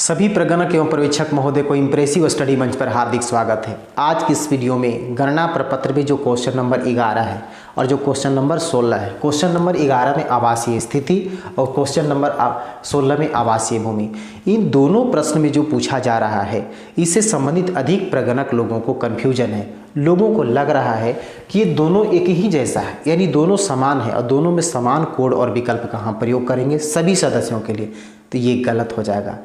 सभी प्रगणक एवं पर्यवेक्षक महोदय को इम्प्रेसिव स्टडी मंच पर हार्दिक स्वागत है। आज की इस वीडियो में गणना प्रपत्र में जो क्वेश्चन नंबर 11 है और जो क्वेश्चन नंबर 16 है, क्वेश्चन नंबर 11 में आवासीय स्थिति और क्वेश्चन नंबर 16 में आवासीय भूमि, इन दोनों प्रश्न में जो पूछा जा रहा है इससे संबंधित अधिक प्रगणक लोगों को कन्फ्यूजन है। लोगों को लग रहा है कि ये दोनों एक ही जैसा है, यानी दोनों समान है और दोनों में समान कोड और विकल्प का हम प्रयोग करेंगे सभी सदस्यों के लिए, तो ये गलत हो जाएगा।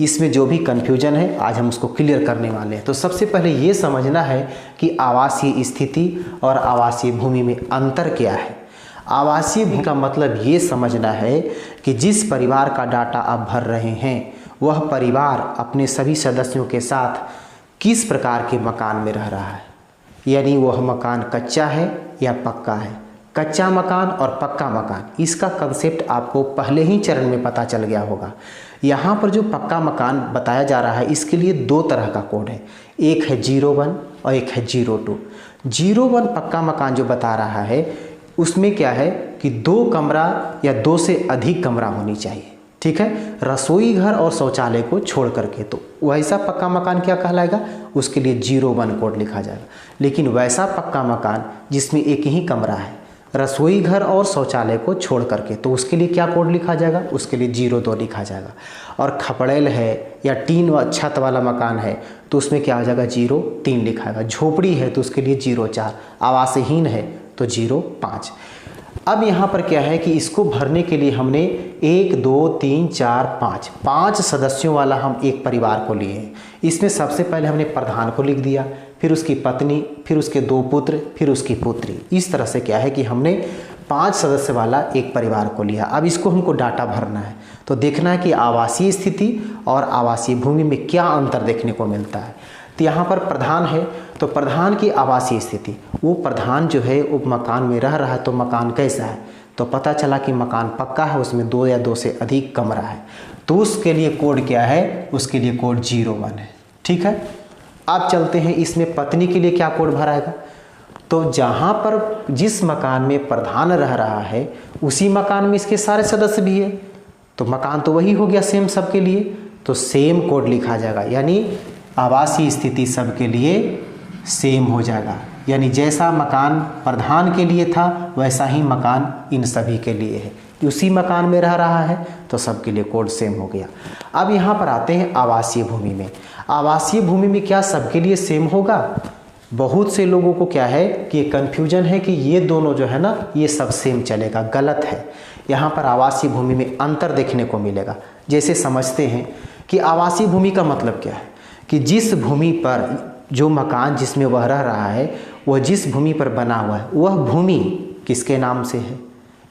इसमें जो भी कन्फ्यूजन है आज हम उसको क्लियर करने वाले हैं। तो सबसे पहले ये समझना है कि आवासीय स्थिति और आवासीय भूमि में अंतर क्या है। आवासीय भूमि का मतलब ये समझना है कि जिस परिवार का डाटा आप भर रहे हैं वह परिवार अपने सभी सदस्यों के साथ किस प्रकार के मकान में रह रहा है, यानी वह मकान कच्चा है या पक्का है। कच्चा मकान और पक्का मकान, इसका कंसेप्ट आपको पहले ही चरण में पता चल गया होगा। यहाँ पर जो पक्का मकान बताया जा रहा है इसके लिए दो तरह का कोड है, एक है 01 और एक है 02। 01 पक्का मकान जो बता रहा है उसमें क्या है कि 2 कमरा या 2 से अधिक कमरा होनी चाहिए, ठीक है, रसोई घर और शौचालय को छोड़ करके। तो वैसा पक्का मकान क्या कहलाएगा, उसके लिए 01 कोड लिखा जाएगा। लेकिन वैसा पक्का मकान जिसमें एक ही कमरा है, रसोई घर और शौचालय को छोड़ करके, तो उसके लिए क्या कोड लिखा जाएगा, उसके लिए 02 लिखा जाएगा। और खपड़ेल है या टीन व छत वाला मकान है तो उसमें क्या हो जाएगा, 03 लिखा जाएगा। झोपड़ी है तो उसके लिए 04, आवासहीन है तो 05। अब यहाँ पर क्या है कि इसको भरने के लिए हमने 1 2 3 4 5 सदस्यों वाला हम एक परिवार को लिए हैं। इसमें सबसे पहले हमने प्रधान को लिख दिया, फिर उसकी पत्नी, फिर उसके 2 पुत्र, फिर उसकी पुत्री। इस तरह से क्या है कि हमने 5 सदस्य वाला एक परिवार को लिया। अब इसको हमको डाटा भरना है तो देखना है कि आवासीय स्थिति और आवासीय भूमि में क्या अंतर देखने को मिलता है। तो यहाँ पर प्रधान है तो प्रधान की आवासीय स्थिति, वो प्रधान जो है वो मकान में रह रहा है तो मकान कैसा है, तो पता चला कि मकान पक्का है, उसमें 2 या 2 से अधिक कमरा है, तो उसके लिए कोड क्या है, उसके लिए कोड 01 है, ठीक है। अब चलते हैं इसमें पत्नी के लिए क्या कोड भराएगा। तो जहाँ पर जिस मकान में प्रधान रह रहा है उसी मकान में इसके सारे सदस्य भी है, तो मकान तो वही हो गया सेम सबके लिए, तो सेम कोड लिखा जाएगा, यानी आवासीय स्थिति सबके लिए सेम हो जाएगा। यानी जैसा मकान प्रधान के लिए था वैसा ही मकान इन सभी के लिए है, उसी मकान में रह रहा है तो सबके लिए कोड सेम हो गया। अब यहाँ पर आते हैं आवासीय भूमि में। आवासीय भूमि में क्या सबके लिए सेम होगा? बहुत से लोगों को क्या है कि ये कन्फ्यूजन है कि ये दोनों जो है ना ये सब सेम चलेगा, गलत है। यहाँ पर आवासीय भूमि में अंतर देखने को मिलेगा। जैसे समझते हैं कि आवासीय भूमि का मतलब क्या है कि जिस भूमि पर जो मकान जिसमें वह रह रहा है वह जिस भूमि पर बना हुआ है वह भूमि किसके नाम से है,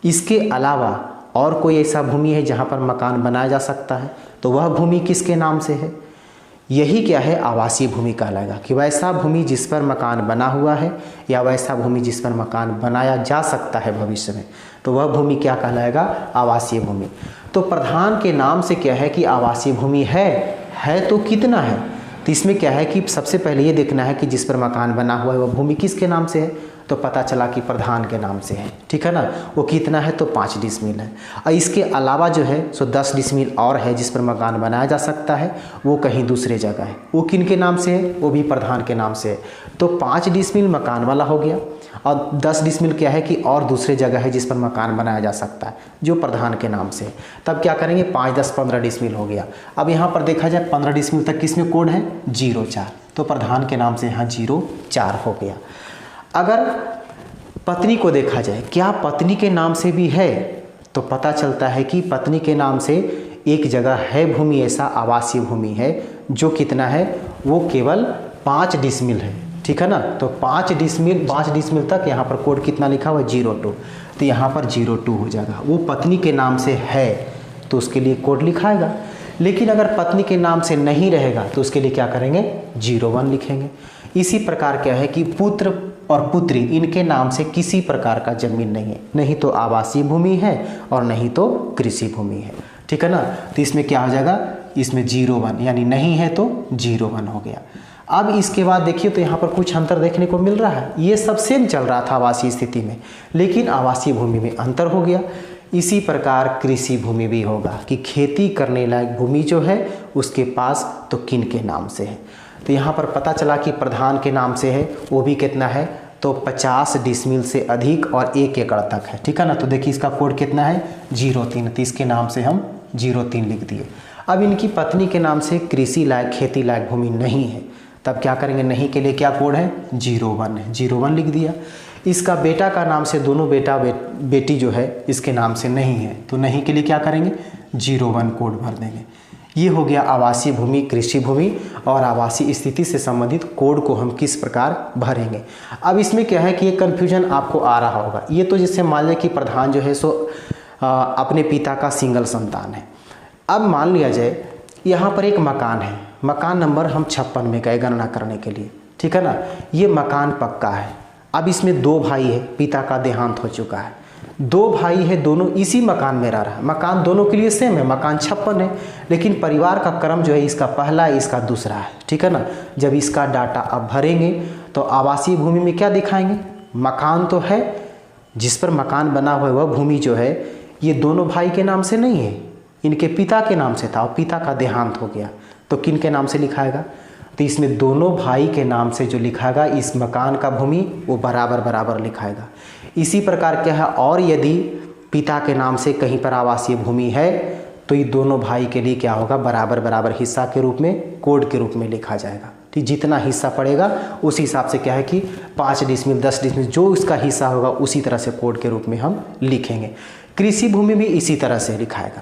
इसके अलावा और कोई ऐसा भूमि है जहाँ पर मकान बनाया जा सकता है तो वह भूमि किसके नाम से है। यही क्या है आवासीय भूमि कहलाएगा कि वैसा भूमि जिस पर मकान बना हुआ है या वैसा भूमि जिस पर मकान बनाया जा सकता है भविष्य में, तो वह भूमि क्या कहलाएगा, आवासीय भूमि। तो प्रधान के नाम से क्या है कि आवासीय भूमि है तो कितना है, तो इसमें क्या है कि सबसे पहले ये देखना है कि जिस पर मकान बना हुआ है वह भूमि किसके नाम से है, तो पता चला कि प्रधान के नाम से है, ठीक है ना। वो कितना है तो 5 डिसमिल है। और इसके अलावा जो है सो 10 डिसमिल और है जिस पर मकान बनाया जा सकता है, वो कहीं दूसरे जगह है, वो किन के नाम से है, वो भी प्रधान के नाम से है। तो 5 डिसमिल मकान वाला हो गया और 10 डिसमिल क्या है कि और दूसरे जगह है जिस पर मकान बनाया जा सकता है जो प्रधान के नाम से है। तब क्या करेंगे 5 10 15 डिसमिल हो गया। अब यहाँ पर देखा जाए 15 डिसमिल तक किसमें कोड है 04, तो प्रधान के नाम से यहाँ 04 हो गया। अगर पत्नी को देखा जाए, क्या पत्नी के नाम से भी है, तो पता चलता है कि पत्नी के नाम से एक जगह है भूमि, ऐसा आवासीय भूमि है जो कितना है, वो केवल 5 डिसमिल है, ठीक है ना। तो 5 डिसमिल तक यहाँ पर कोड कितना लिखा हुआ है 02, तो यहाँ पर 02 हो जाएगा। वो पत्नी के नाम से है तो उसके लिए कोड लिखाएगा। लेकिन अगर पत्नी के नाम से नहीं रहेगा तो उसके लिए क्या करेंगे 01 लिखेंगे। इसी प्रकार क्या है कि पुत्र और पुत्री इनके नाम से किसी प्रकार का जमीन नहीं है, नहीं तो आवासीय भूमि है और नहीं तो कृषि भूमि है, ठीक है ना। तो इसमें क्या हो जाएगा, इसमें 01, यानी नहीं है तो 01 हो गया। अब इसके बाद देखिए तो यहाँ पर कुछ अंतर देखने को मिल रहा है। ये सब सेम चल रहा था आवासीय स्थिति में, लेकिन आवासीय भूमि में अंतर हो गया। इसी प्रकार कृषि भूमि भी होगा कि खेती करने लायक भूमि जो है उसके पास तो किन के नाम से है। तो यहाँ पर पता चला कि प्रधान के नाम से है, वो भी कितना है तो 50 डिसमिल से अधिक और 1 एकड़ तक है, ठीक है ना। तो देखिए इसका कोड कितना है 03, तो इसके नाम से हम 03 लिख दिए। अब इनकी पत्नी के नाम से कृषि लायक खेती लायक भूमि नहीं है, तब क्या करेंगे, नहीं के लिए क्या कोड है 01 है, 01 लिख दिया। इसका बेटा का नाम से दोनों बेटी जो है इसके नाम से नहीं है, तो नहीं के लिए क्या करेंगे 01 कोड भर देंगे। ये हो गया आवासीय भूमि, कृषि भूमि और आवासीय स्थिति से संबंधित कोड को हम किस प्रकार भरेंगे। अब इसमें क्या है कि ये कन्फ्यूजन आपको आ रहा होगा। ये तो जैसे मान लिया कि प्रधान जो है सो अपने पिता का सिंगल संतान है। अब मान लिया जाए यहाँ पर एक मकान है, मकान नंबर हम 56 में गए गणना करने के लिए, ठीक है ना। ये मकान पक्का है। अब इसमें 2 भाई है, पिता का देहांत हो चुका है, 2 भाई है, दोनों इसी मकान में रह रहा है। मकान दोनों के लिए सेम है, मकान 56 है, लेकिन परिवार का क्रम जो है इसका पहला है, इसका दूसरा है, ठीक है ना। जब इसका डाटा अब भरेंगे तो आवासीय भूमि में क्या दिखाएंगे, मकान तो है, जिस पर मकान बना हुआ है वह भूमि जो है ये दोनों भाई के नाम से नहीं है, इनके पिता के नाम से था और पिता का देहांत हो गया, तो किन के नाम से लिखाएगा, तो इसमें दोनों भाई के नाम से जो लिखाएगा इस मकान का भूमि वो बराबर बराबर लिखाएगा। इसी प्रकार क्या है, और यदि पिता के नाम से कहीं पर आवासीय भूमि है तो ये दोनों भाई के लिए क्या होगा, बराबर बराबर हिस्सा के रूप में कोड के रूप में लिखा जाएगा। ठीक, जितना हिस्सा पड़ेगा उस हिसाब से क्या है कि 5 डिसमिल 10 डिसमिल जो उसका हिस्सा होगा उसी तरह से कोड के रूप में हम लिखेंगे। कृषि भूमि भी इसी तरह से लिखाएगा।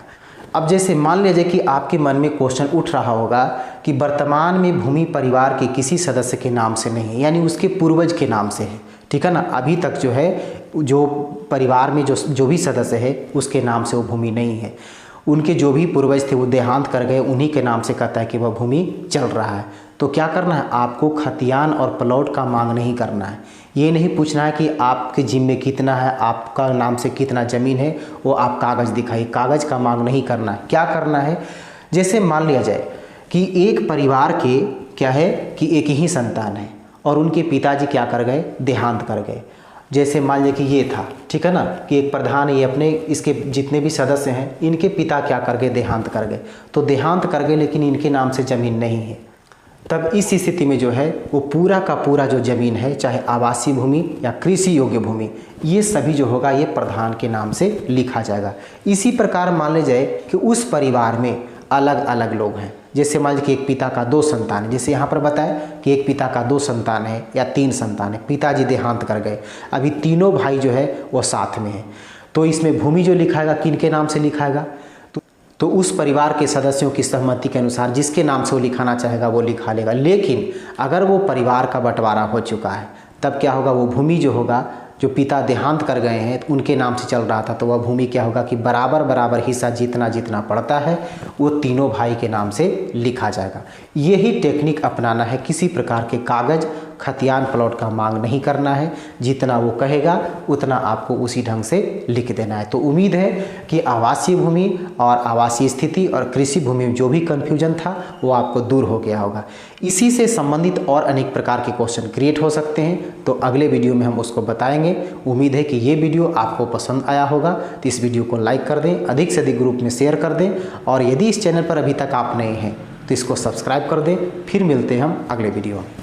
अब जैसे मान लीजिए कि आपके मन में क्वेश्चन उठ रहा होगा कि वर्तमान में भूमि परिवार के किसी सदस्य के नाम से नहीं है, यानी उसके पूर्वज के नाम से है, ठीक है ना। अभी तक जो है जो परिवार में जो भी सदस्य है उसके नाम से वो भूमि नहीं है, उनके जो भी पूर्वज थे वो देहांत कर गए, उन्हीं के नाम से कहता है कि वह भूमि चल रहा है। तो क्या करना है, आपको खतियान और प्लॉट का मांग नहीं करना है। ये नहीं पूछना है कि आपके जिम्मे कितना है, आपका नाम से कितना ज़मीन है, वो आप कागज़ दिखाइए, कागज़ का मांग नहीं करना है। क्या करना है, जैसे मान लिया जाए कि एक परिवार के क्या है कि एक ही संतान है और उनके पिताजी क्या कर गए, देहांत कर गए। जैसे मान लीजिए कि ये था, ठीक है ना, कि एक प्रधान ये अपने इसके जितने भी सदस्य हैं इनके पिता क्या कर गए, देहांत कर गए, तो देहांत कर गए लेकिन इनके नाम से ज़मीन नहीं है। तब इस स्थिति में जो है वो पूरा का पूरा जो ज़मीन है, चाहे आवासीय भूमि या कृषि योग्य भूमि, ये सभी जो होगा ये प्रधान के नाम से लिखा जाएगा। इसी प्रकार मान ले जाए कि उस परिवार में अलग अलग लोग हैं, जैसे मान लीजिए कि एक पिता का 2 संतान है, जैसे यहाँ पर बताया कि एक पिता का 2 संतान है या 3 संतान है, पिताजी देहांत कर गए, अभी तीनों भाई जो है वो साथ में है, तो इसमें भूमि जो लिखाएगा किन के नाम से लिखाएगा, तो उस परिवार के सदस्यों की सहमति के अनुसार जिसके नाम से वो लिखाना चाहेगा वो लिखा लेगा। लेकिन अगर वो परिवार का बंटवारा हो चुका है तब क्या होगा, वो भूमि जो होगा, जो पिता देहांत कर गए हैं उनके नाम से चल रहा था, तो वह भूमि क्या होगा कि बराबर बराबर हिस्सा जितना जितना पड़ता है वो तीनों भाई के नाम से लिखा जाएगा। यही टेक्निक अपनाना है, किसी प्रकार के कागज़ खतियान प्लॉट का मांग नहीं करना है, जितना वो कहेगा उतना आपको उसी ढंग से लिख देना है। तो उम्मीद है कि आवासीय भूमि और आवासीय स्थिति और कृषि भूमि में जो भी कन्फ्यूजन था वो आपको दूर हो गया होगा। इसी से संबंधित और अनेक प्रकार के क्वेश्चन क्रिएट हो सकते हैं, तो अगले वीडियो में हम उसको बताएंगे। उम्मीद है कि ये वीडियो आपको पसंद आया होगा, तो इस वीडियो को लाइक कर दें, अधिक से अधिक ग्रुप में शेयर कर दें, और यदि इस चैनल पर अभी तक आप नए हैं तो इसको सब्सक्राइब कर दें। फिर मिलते हैं हम अगले वीडियो में।